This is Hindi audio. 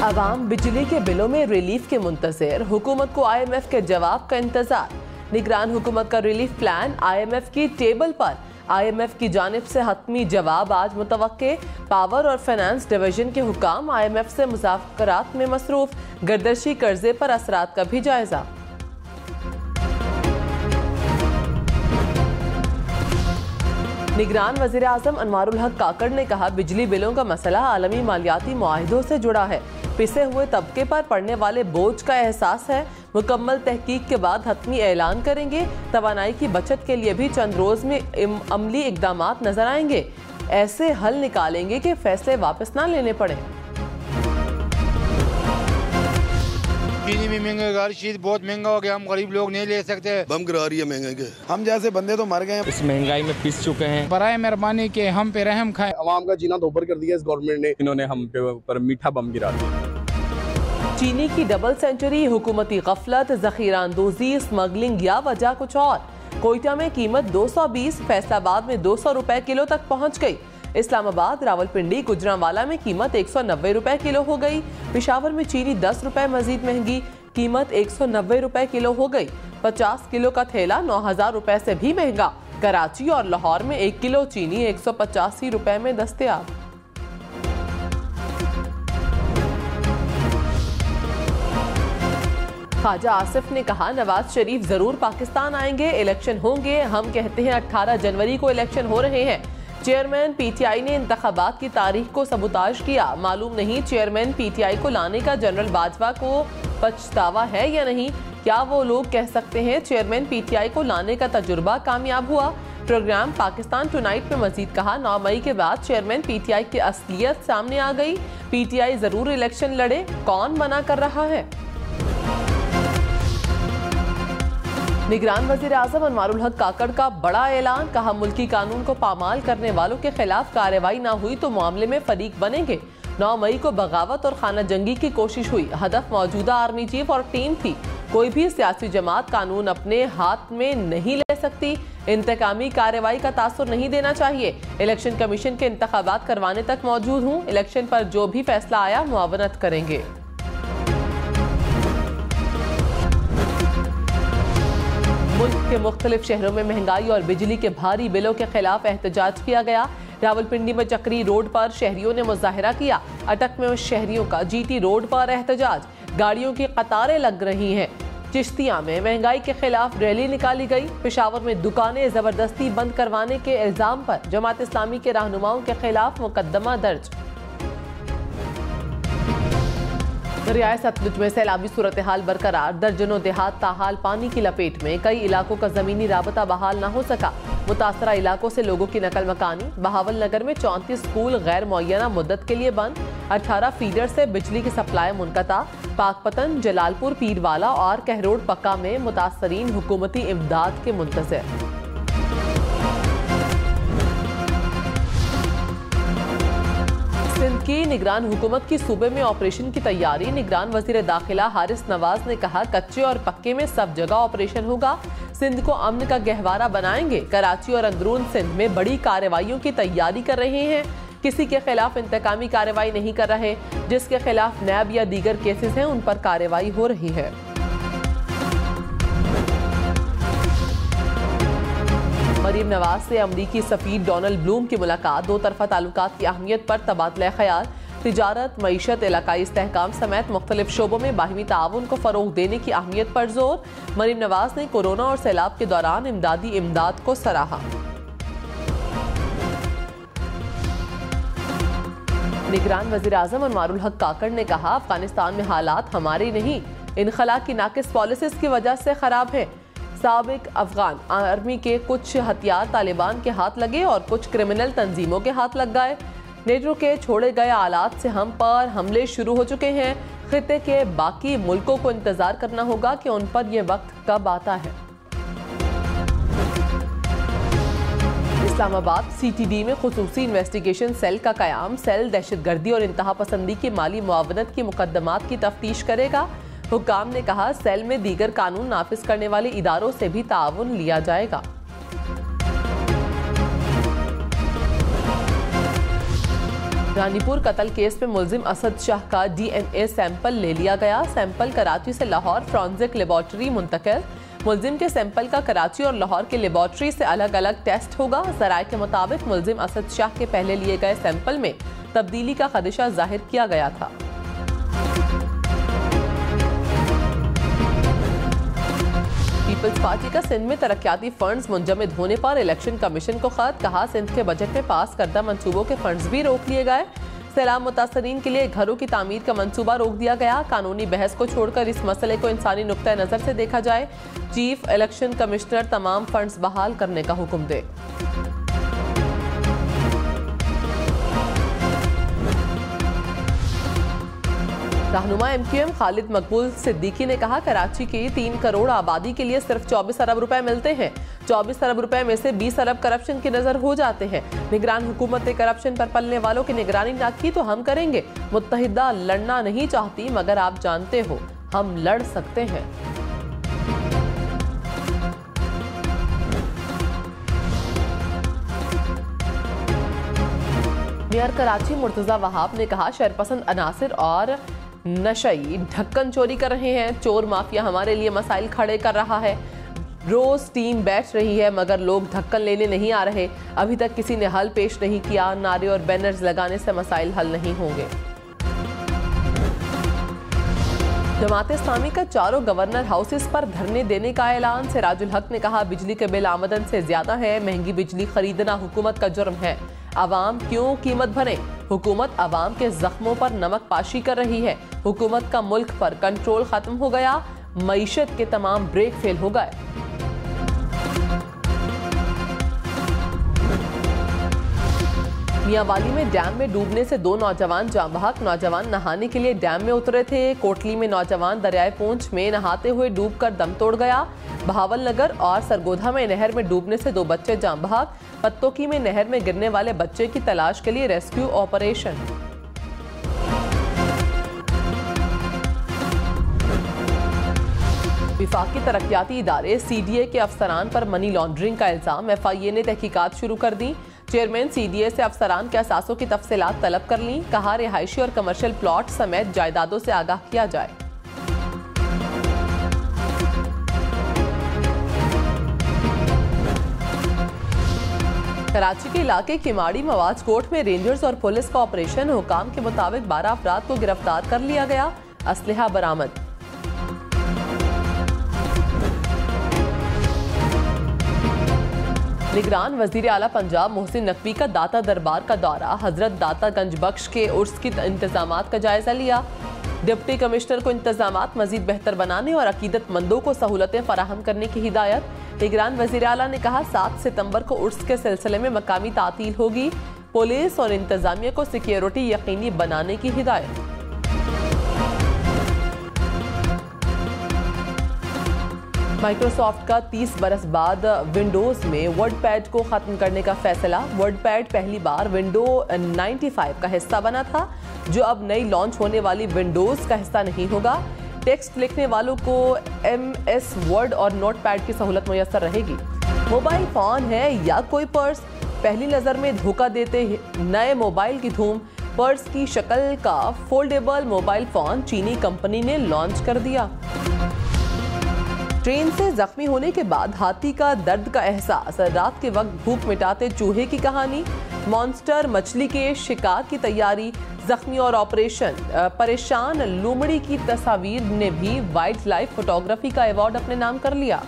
आवाम बिजली के बिलों में रिलीफ के मुंतज़िर, हुकूमत को IMF के जवाब का इंतजार। निगरान हुकूमत का रिलीफ प्लान IMF की टेबल पर। IMF की जानिब से हतमी जवाब आज मुतवक्के। पावर और फाइनेंस डिवीजन के हुकाम IMF से मुज़ाकरात में मसरूफ। गर्दशी कर्जे पर असरात का भी जायजा। निगरान वज़ीर आज़म अनवारुल हक काकड़ ने कहा, बिजली बिलों का मसला आलमी मालियाती मुआहिदों से जुड़ा है। पिसे हुए तबके पर पड़ने वाले बोझ का एहसास है। मुकम्मल तहकीक के बाद हतमी ऐलान करेंगे। तवानाई की बचत के लिए भी चंद रोज में अमली इकदामात नजर आएंगे। ऐसे हल निकालेंगे कि फैसले वापस ना लेने पड़े। चीनी भी महंगा, हर चीज बहुत महंगा हो गया, हम गरीब लोग नहीं ले सकते। बम गिरा रही है महंगाई के। हम जैसे बंदे तो मर गए, इस महंगाई में पिस चुके हैं। बराए मेहरबानी के हम पे रहम खाएं। अवाम का जीना दोपहर कर दिया इस गवर्नमेंट ने। इन्होंने हम पे ऊपर मीठा बम गिरा दिया। चीनी की डबल सेंचुरी, हुकूमती गफलत, जखीरा अंदोजी, स्मगलिंग या वजह कुछ और। कोयटा में कीमत 220, फैसलाबाद में 200 रुपए किलो तक पहुंच गई। इस्लामाबाद, रावलपिंडी, गुजरांवाला में कीमत 190 रुपए किलो हो गई। पेशावर में चीनी 10 रुपए मजीद महंगी, कीमत 190 रुपए किलो हो गई। 50 किलो का थैला 9000 रुपए से भी महंगा। कराची और लाहौर में 1 किलो चीनी 185 रुपए में दस्तयाब। ख्वाजा आसिफ ने कहा, नवाज शरीफ जरूर पाकिस्तान आएंगे, इलेक्शन होंगे। हम कहते हैं 18 जनवरी को इलेक्शन हो रहे हैं। चेयरमैन PTI ने इंतखाबात की तारीख को सबूताज किया। मालूम नहीं चेयरमैन PTI को लाने का जनरल बाजवा को पछतावा है या नहीं। क्या वो लोग कह सकते हैं चेयरमैन PTI को लाने का तजुर्बा कामयाब हुआ। प्रोग्राम पाकिस्तान टुनाइट में मजीद कहा, 9 मई के बाद चेयरमैन PTI की असलियत सामने आ गई। PTI जरूर इलेक्शन लड़े, कौन मना कर रहा है। निगरान वज़ीर आज़म अनवारुल हक काकड़ का बड़ा ऐलान, कहा मुल्की कानून को पामाल करने वालों के खिलाफ कार्रवाई ना हुई तो मामले में फरीक बनेंगे। 9 मई को बगावत और खाना जंगी की कोशिश हुई। हदफ मौजूदा आर्मी चीफ और टीम थी। कोई भी सियासी जमात कानून अपने हाथ में नहीं ले सकती। इंतकामी कार्रवाई का तासुर नहीं देना चाहिए। इलेक्शन कमीशन के इंतखाबात करवाने तक मौजूद हूँ। इलेक्शन पर जो भी फैसला आया मुआवनत करेंगे। मुल्क के मुख्तलिफ शहरों में महंगाई और बिजली के भारी बिलों के खिलाफ एहतजाज किया गया। रावलपिंडी में चक्री रोड पर शहरियों ने मुजाहिरा किया। अटक में शहरियों का GT रोड पर एहतजाज, गाड़ियों की कतारें लग रही हैं। चिश्तिया में महंगाई के खिलाफ रैली निकाली गई। पेशावर में दुकानें जबरदस्ती बंद करवाने के इल्जाम पर जमात इस्लामी के रहनुमाओं के खिलाफ मुकदमा दर्ज। दरियाए सतलुज में सैलाबी सूरत हाल बरकरार, दर्जनों देहात ताहाल पानी की लपेट में। कई इलाकों का जमीनी राबता बहाल न हो सका। मुतासरा इलाकों से लोगों की नकल मकानी। बहावल नगर में 34 स्कूल गैर मुअय्यना मुद्दत के लिए बंद। 18 फीडर से बिजली की सप्लाई मुनक़ता। पाकपतन, जलालपुर, पीरवाला और कहरोड पक्का में मुतासरीन हुकूमती इमदाद के मुंतज़िर। सिंध की निगरान हुकूमत की सूबे में ऑपरेशन की तैयारी। निगरान वजीर दाखिला हारिस नवाज ने कहा, कच्चे और पक्के में सब जगह ऑपरेशन होगा। सिंध को अमन का गहवारा बनाएंगे। कराची और अंदरून सिंध में बड़ी कार्रवाइयों की तैयारी कर रहे हैं। किसी के खिलाफ इंतकामी कार्रवाई नहीं कर रहे। जिसके खिलाफ नैब या दीगर केसेस हैं उन पर कार्रवाई हो रही है। मरीम नवाज से अमरीकी सफीर डोनाल्ड ब्लूम की मुलाकात। दो तरफा ताल्लुकात की अहमियत पर तबादला ख्याल। तिजारत, मईशत, इलाकाई इस्तेहकाम समेत मुख्तलिफ शोबों में बाहिमी ताउन को फरोग देने की अहमियत पर जोर। मरीम नवाज ने कोरोना और सैलाब के दौरान इमदादी इमदाद को सराहा। निगरान वज़ीर आज़म अनवारुल हक काकड़ ने कहा, अफगानिस्तान में हालात हमारे नहीं, इनखला की नाकिस पॉलिसीज की वजह से खराब है। साबिक अफगान आर्मी के कुछ हथियार तालिबान के हाथ लगे और कुछ क्रिमिनल तंजीमों के हाथ लग गए। नेटो के छोड़े गए आलात से हम पर हमले शुरू हो चुके हैं। खित्ते के बाकी मुल्कों को इंतजार करना होगा कि उन पर यह वक्त कब आता है। इस्लामाबाद CTD में खुसूसी इन्वेस्टिगेशन सेल का कयाम। सेल दहशतगर्दी और इंतहा पसंदी की माली मुआवनत की मुकदमात की तफ्तीश करेगा। हुक्काम ने कहा, सेल में दीगर कानून नाफिज करने वाले इदारों से भी ताउन लिया जाएगा। रानीपुर कत्ल केस में मुलजिम असद शाह का DNA सैंपल ले लिया गया। सैंपल कराची से लाहौर फॉरेंसिक लेबॉर्ट्री मुंतकिल। मुलजिम के सैंपल का कराची और लाहौर के लेबॉर्ट्री से अलग अलग टेस्ट होगा। ज़राए के मुताबिक मुलजिम असद शाह के पहले लिए गए सैंपल में तब्दीली का खदशा जाहिर किया गया था। पीपल्स पार्टी का सिंध में तरक्याती फंड्स मुंजमद होने पर इलेक्शन कमीशन को खत। कहा, सिंध के बजट में पास करदा मंसूबों के फंड्स भी रोक लिए गए। सैलाब मुतासरीन के लिए घरों की तामीर का मंसूबा रोक दिया गया। कानूनी बहस को छोड़कर इस मसले को इंसानी नुक्ता नज़र से देखा जाए। चीफ इलेक्शन कमिश्नर तमाम फंड्स बहाल करने का हुक्म दे। रहनुमा MQM खालिद मकबूल सिद्दीकी ने कहा, कराची की 3 करोड़ आबादी के लिए सिर्फ 24 अरब रुपए मिलते हैं। 24 अरब रुपए में से 20 अरब करप्शन की नजर हो जाते हैं। निगरान हुकूमत ने करप्शन पर पलने वालों की निगरानी ना की तो हम करेंगे। मुत्तहिदा लड़ना नहीं चाहती, मगर आप जानते हो हम लड़ सकते हैं। मेयर कराची मुर्तजा वहाब ने कहा, शरपसंद अनासिर और नशई ढक्कन चोरी कर रहे हैं। चोर माफिया हमारे लिए मसाइल खड़े कर रहा है। रोज टीम बैठ रही है मगर लोग ढक्कन लेने नहीं आ रहे। अभी तक किसी ने हल पेश नहीं किया। नारे और बैनर्स लगाने से मसाइल हल नहीं होंगे। जमात इस्लामी का चारों गवर्नर हाउसेस पर धरने देने का ऐलान। सिराजुल हक ने कहा, बिजली के बिल आमदन से ज्यादा है। महंगी बिजली खरीदना हुकूमत का जुर्म है। आवाम क्यों कीमत भरे? हुकूमत आवाम के जख्मों पर नमक पाशी कर रही है। हुकूमत का मुल्क पर कंट्रोल खत्म हो गया। मईशत के तमाम ब्रेक फेल हो गए। मियांवाली में डैम में डूबने से 2 नौजवान जाँ बहक। नौजवान नहाने के लिए डैम में उतरे थे। कोटली में नौजवान दरियाए पूंछ में नहाते हुए डूबकर दम तोड़ गया। बहावल नगर और सरगोधा में नहर में डूबने से 2 बच्चे जाँ बहक। पत्तोकी में नहर में गिरने वाले बच्चे की तलाश के लिए रेस्क्यू ऑपरेशन। विफाकी तरक्याती इदारे CDA के अफसरान पर मनी लॉन्ड्रिंग का इल्जाम। FIA ने तहकीकात शुरू कर दी। चेयरमैन CDA से अफसरान के असासों की तफसीलात तलब कर ली। कहा, रिहायशी और कमर्शियल प्लॉट समेत जायदादों से आगाह किया जाए। कराची के इलाके किमाड़ी मवाज कोट में रेंजर्स और पुलिस का ऑपरेशन। हुकाम के मुताबिक 12 अफराद को गिरफ्तार कर लिया गया। असलहा बरामद। निगरान वजीर आला पंजाब मोहसिन नकवी का दाता दरबार का दौरा। हजरत दाता गंज बख्श के उर्स की इंतजामात का जायजा लिया। डिप्टी कमिश्नर को इंतजामात मजीद बेहतर बनाने और अकीदतमंदों को सहूलतें फराहम करने की हिदायत। निगरान वजीर आला ने कहा, 7 सितंबर को उर्स के सिलसिले में मकामी तातील होगी। पुलिस और इंतजामिया को सिक्योरिटी यकीनी बनाने की हिदायत। माइक्रोसॉफ्ट का 30 बरस बाद विंडोज में वर्डपैड को खत्म करने का फैसला। वर्डपैड पहली बार विंडो 95 का हिस्सा बना था, जो अब नई लॉन्च होने वाली विंडोज का हिस्सा नहीं होगा। टेक्स्ट लिखने वालों को MS वर्ड और नोटपैड की सहूलत मुयस्सर रहेगी। मोबाइल फोन है या कोई पर्स, पहली नजर में धोखा देते नए मोबाइल की धूम। पर्स की शक्ल का फोल्डेबल मोबाइल फोन चीनी कंपनी ने लॉन्च कर दिया। ट्रेन से जख्मी होने के बाद हाथी का दर्द का एहसास। रात के वक्त भूख मिटाते चूहे की कहानी। मॉन्स्टर मछली के शिकार की तैयारी। जख्मी और ऑपरेशन परेशान लोमड़ी की तस्वीर ने भी वाइल्ड लाइफ फोटोग्राफी का अवार्ड अपने नाम कर लिया।